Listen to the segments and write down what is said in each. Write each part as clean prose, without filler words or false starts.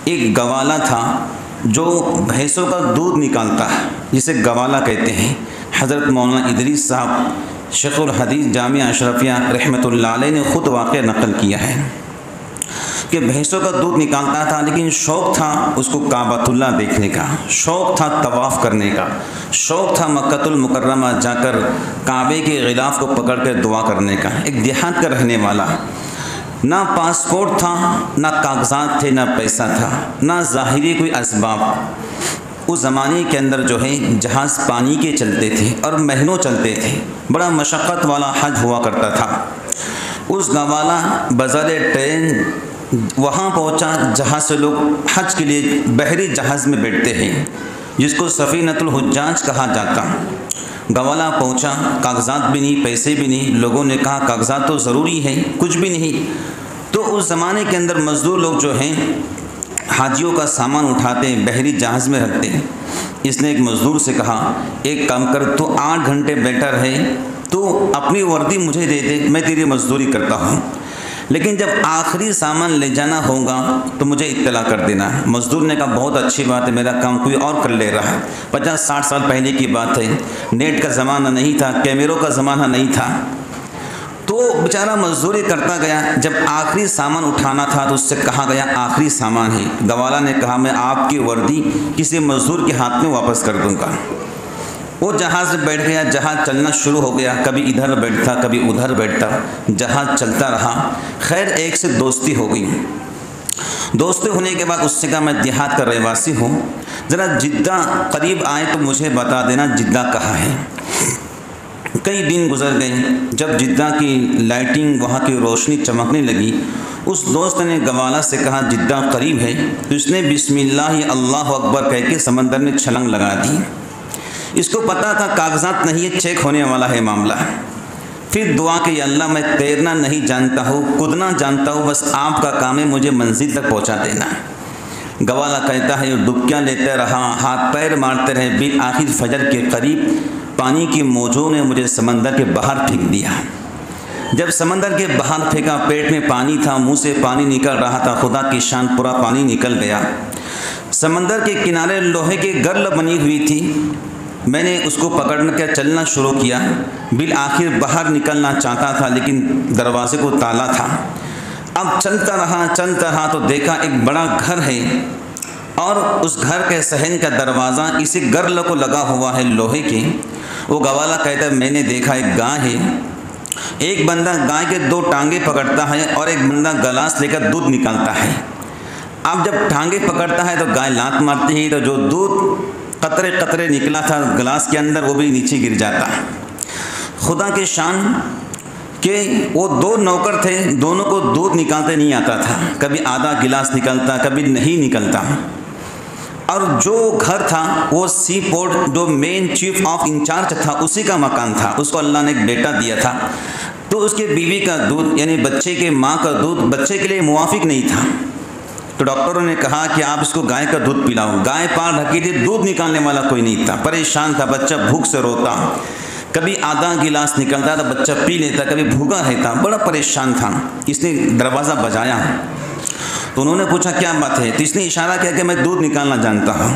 एक गवाला था जो भैंसों का दूध निकालता है, जिसे गवाला कहते हैं। हज़रत मौलाना इदरीस साहब शेखुल हदीस जामिया अशरफिया रहमतुल्लाह अलैह ने ख़ुद वाक़या नक़ल किया है कि भैंसों का दूध निकालता था, लेकिन शौक़ था उसको काबतुल्लाह देखने का, शौक़ था तवाफ़ करने का, शौक़ था मक्कतुल मुकर्रमा जाकर काबे के ग़िलाफ़ को पकड़ कर दुआ करने का। एक देहात का रहने वाला, ना पासपोर्ट था, ना कागजात थे, ना पैसा था, ना ज़ाहिरी कोई असबाब। उस ज़माने के अंदर जो है जहाज़ पानी के चलते थे और महीनों चलते थे, बड़ा मशक्क़त वाला हज हुआ करता था। उस गवाला बज़ारे ट्रेन वहाँ पहुँचा जहाँ से लोग हज के लिए बहरी जहाज़ में बैठते हैं, जिसको सफ़ीनतुल हुज्जाज कहा जाता। गवाला पहुँचा, कागजात भी नहीं, पैसे भी नहीं। लोगों ने कहा कागजात तो ज़रूरी है, कुछ भी नहीं। तो उस ज़माने के अंदर मज़दूर लोग जो हैं हाजियों का सामान उठाते हैं, बहरी जहाज़ में रखते हैं। इसने एक मज़दूर से कहा, एक काम कर, तो 8 घंटे बेटर है, तो अपनी वर्दी मुझे दे दे, मैं तेरी मज़दूरी करता हूँ, लेकिन जब आखिरी सामान ले जाना होगा तो मुझे इत्तला कर देना। मज़दूर ने कहा बहुत अच्छी बात है, मेरा काम कोई और कर ले रहा है। 50-60 साल पहले की बात है, नेट का ज़माना नहीं था, कैमरों का ज़माना नहीं था। तो बेचारा मज़दूरी करता गया। जब आखिरी सामान उठाना था तो उससे कहा गया आखिरी सामान है। गवाला ने कहा मैं आपकी वर्दी किसी मज़दूर के हाथ में वापस कर दूँगा। वो जहाज़ में बैठ गया, जहाज़ चलना शुरू हो गया, कभी इधर बैठता कभी उधर बैठता, जहाज़ चलता रहा। खैर एक से दोस्ती हो गई। दोस्ती होने के बाद उससे कहा मैं देहात का रहवासी हूँ, ज़रा जिद्दा करीब आए तो मुझे बता देना जिद्दा कहाँ है। कई दिन गुजर गए। जब जिद्दा की लाइटिंग, वहाँ की रोशनी चमकने लगी, उस दोस्त ने गवाला से कहा जिद्दा करीब है। तो उसने बिस्मिल्लाह अल्लाह अकबर कह के समंदर में छलांग लगा दी। इसको पता था कागजात नहीं है, चेक होने वाला है मामला। फिर दुआ कि अल्लाह मैं तैरना नहीं जानता हूँ, कूदना जानता हूँ, बस आपका काम है मुझे मंजिल तक पहुँचा देना। गवाला कहता है डुबकियाँ लेते रहा, हाथ पैर मारते रहे, बिल आखिर फजर के करीब पानी की मौजों ने मुझे समंदर के बाहर फेंक दिया। जब समंदर के बाहर फेंका, पेट में पानी था, मुँह से पानी निकल रहा था, खुदा की शान पूरा पानी निकल गया। समंदर के किनारे लोहे की गर्ल बनी हुई थी। मैंने उसको पकड़ कर चलना शुरू किया। बिल आखिर बाहर निकलना चाहता था, लेकिन दरवाजे को ताला था। अब चलता रहा तो देखा एक बड़ा घर है और उस घर के सहन का दरवाज़ा इसी गर्ल को लगा हुआ है लोहे के। वो गवाला कहता है मैंने देखा एक गाय है, एक बंदा गाय के 2 टांगे पकड़ता है और एक बंदा गिलास लेकर दूध निकालता है। अब जब टांगे पकड़ता है तो गाय लात मारती है, तो जो दूध कतरे कतरे निकला था गिलास के अंदर वो भी नीचे गिर जाता। खुदा के शान के वो 2 नौकर थे, दोनों को दूध निकालते नहीं आता था। कभी आधा गिलास निकलता, कभी नहीं निकलता। और जो घर था वो सी पोर्ट, जो मेन चीफ ऑफ इंचार्ज था, उसी का मकान था। उसको अल्लाह ने एक बेटा दिया था। तो उसके बीवी का दूध यानी बच्चे के माँ का दूध बच्चे के लिए मुवाफिक नहीं था। तो डॉक्टरों ने कहा कि आप इसको गाय का दूध पिलाओ। गाय पार ढकी थी, दूध निकालने वाला कोई नहीं था। परेशान था, बच्चा भूख से रोता, कभी आधा गिलास निकलता था, बच्चा पी लेता, कभी भूखा रहता, बड़ा परेशान था। इसने दरवाज़ा बजाया तो उन्होंने पूछा क्या बात है। तो इसने इशारा किया कि मैं दूध निकालना जानता हूँ।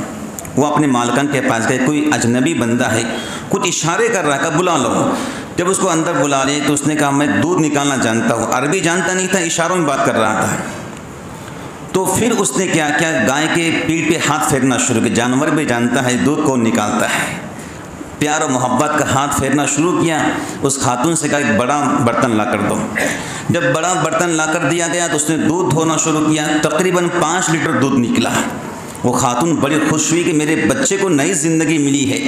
वो अपने मालकन के पास गए, कोई अजनबी बंदा है, कुछ इशारे कर रहा है, कहा बुला लो। जब उसको अंदर बुला लिए तो उसने कहा मैं दूध निकालना जानता हूँ। अरबी जानता नहीं था, इशारों में बात कर रहा था। तो फिर उसने क्या किया, गाय के पीठ पे हाथ फेरना शुरू किया। जानवर भी जानता है दूध कौन निकालता है। प्यार और मोहब्बत का हाथ फेरना शुरू किया। उस खातून से कहा एक बड़ा बर्तन ला कर दो। जब बड़ा बर्तन ला कर दिया गया तो उसने दूध धोना शुरू किया। तकरीबन 5 लीटर दूध निकला। वो खातून बड़ी खुश हुई कि मेरे बच्चे को नई ज़िंदगी मिली है।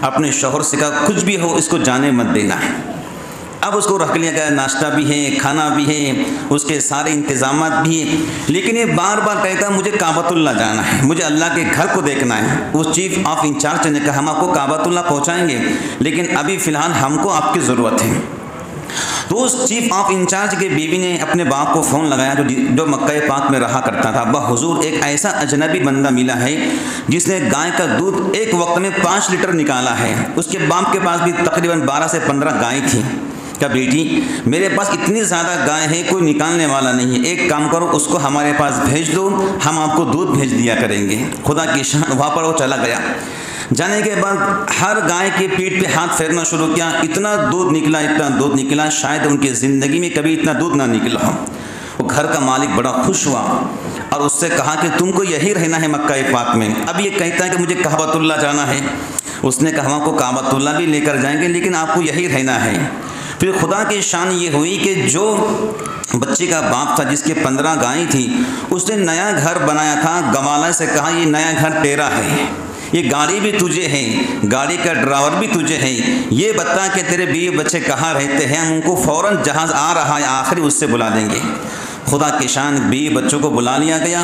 अपने शौहर से कहा कुछ भी हो इसको जाने मत देना। अब उसको रख लिया गया, नाश्ता भी है, खाना भी है, उसके सारे इंतज़ामात भी हैं। लेकिन ये बार बार कहता मुझे काबतुल्लाह जाना है, मुझे अल्लाह के घर को देखना है। उस चीफ ऑफ इंचार्ज ने कहा हम आपको काबतुल्लाह पहुँचाएँगे, लेकिन अभी फ़िलहाल हमको आपकी ज़रूरत है। तो उस चीफ ऑफ इंचार्ज के बीवी ने अपने बाप को फ़ोन लगाया जो मक्का पाक में रहा करता था। अब्बा हुजूर एक ऐसा अजनबी बंदा मिला है जिसने गाय का दूध एक वक्त में 5 लीटर निकाला है। उसके बाप के पास भी तकरीबन 12 से 15 गाय थी। कहा बेटी मेरे पास इतनी ज़्यादा गाय है, कोई निकालने वाला नहीं है, एक काम करो उसको हमारे पास भेज दो, हम आपको दूध भेज दिया करेंगे। खुदा की शान, वहाँ पर वो चला गया। जाने के बाद हर गाय के पीठ पे हाथ फेरना शुरू किया, इतना दूध निकला, इतना दूध निकला, शायद उनकी ज़िंदगी में कभी इतना दूध ना निकला हो। वो घर का मालिक बड़ा खुश हुआ और उससे कहा कि तुमको यही रहना है मक्का पाक में। अब ये कहता है कि मुझे काबतुल्ला जाना है। उसने कहा आपको काबतुल्ला भी लेकर जाएंगे, लेकिन आपको यही रहना है। फिर खुदा की शान ये हुई कि जो बच्चे का बाप था जिसके 15 गायें थी, उसने नया घर बनाया था। गवाला से कहा ये नया घर तेरा है, ये गाड़ी भी तुझे है, गाड़ी का ड्राइवर भी तुझे है, ये बता कि तेरे बीवी बच्चे कहाँ रहते हैं, हम उनको फ़ौरन जहाज़ आ रहा है आखिर उससे बुला देंगे। खुदा की शान, बीवी बच्चों को बुला लिया गया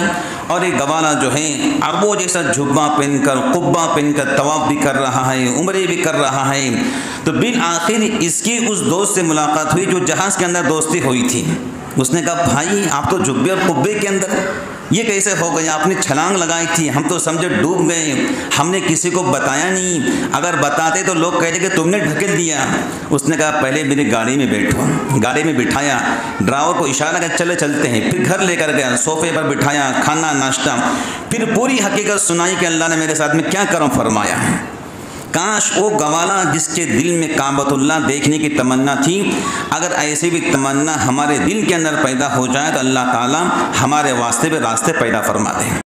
और ये गवाला जो है अरबों जैसा जुब्बा पहनकर, कुब्बा पहनकर तवाफ़ भी कर रहा है, उम्रे भी कर रहा है। तो बिन आखिर इसकी उस दोस्त से मुलाकात हुई जो जहाज़ के अंदर दोस्ती हुई थी। उसने कहा भाई आप तो जुब्बे और कुब्बे के अंदर, ये कैसे हो गया? आपने छलांग लगाई थी, हम तो समझे डूब गए, हमने किसी को बताया नहीं, अगर बताते तो लोग कहते कि तुमने ढकेल दिया। उसने कहा पहले मेरी गाड़ी में बैठो। गाड़ी में बिठाया, ड्राइवर को इशारा कर चले चलते हैं। फिर घर लेकर गया, सोफे पर बिठाया, खाना नाश्ता, फिर पूरी हकीकत सुनाई कि अल्लाह ने मेरे साथ में क्या करम फरमाया। काश वो गवाला जिसके दिल में काबतुल्ला देखने की तमन्ना थी, अगर ऐसी भी तमन्ना हमारे दिल के अंदर पैदा हो जाए तो अल्लाह ताला हमारे वास्ते में रास्ते पैदा फरमा दे।